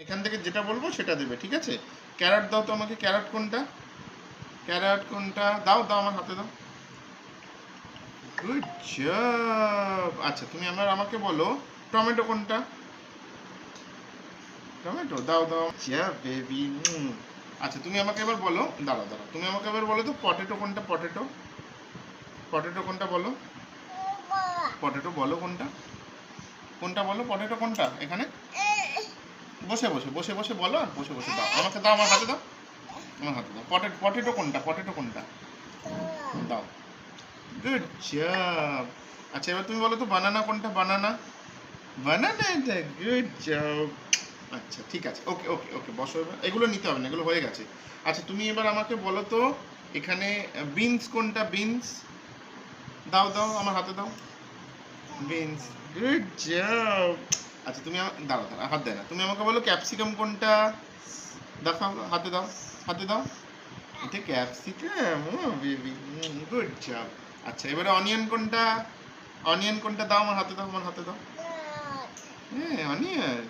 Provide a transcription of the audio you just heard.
এখান থেকে যেটা বলবো সেটা দেবে, ঠিক আছে? ক্যারট দাও তো আমাকে, ক্যারট কোনটা? ক্যারট কোনটা? দাও দাও আমার হাতে দাও। Good job. আচ্ছা তুমি আমাকে বলো টমেটো কোনটা? টমেটো দাও দাও। যা বেবি। আচ্ছা তুমি আমাকে এবার বলো, দাঁড়াও দাঁড়াও, তুমি আমাকে এবার বলো তো পটেটো কোনটা? পটেটো, পটেটো কোনটা বলো? পটেটো বলো কোনটা? কোনটা বলো? পটেটো কোনটা? এখানে বসে বসে বসে বসে বলো, আর বসে বসে দাও আমাকে, দাও আমার হাতে দাও, আমার হাতে দাও। পটেটো, পটেটো কোনটা? পটেটো কোনটা? দাও। Good job. আচ্ছা এবার তুমি বলো তো বানানা কোনটা? বানানা, বানানা এটা। Good job. আচ্ছা ঠিক আছে, ওকে ওকে ওকে, বসো এবার। এগুলো নিতে হবে না, এগুলো হয়ে গেছে। আচ্ছা তুমি এবার আমাকে বলো তো এখানে বিনস কোনটা? বিনস দাও দাও আমার হাতে দাও। বিনস। Good job. আচ্ছা তুমি দাঁড়াও দাঁড়াও, হাত দেয় না। তুমি আমাকে বলো ক্যাপসিকাম কোনটা? দেখাও, হাতে দাও, হাতে দাও। এটা ক্যাপসিকাম। ও বেবি, গুড জব। আচ্ছা এবারে অনিয়ন কোনটা? অনিয়ন কোনটা? দাও আমার হাতে দাও, আমার হাতে দাও। হ্যাঁ অনিয়ন।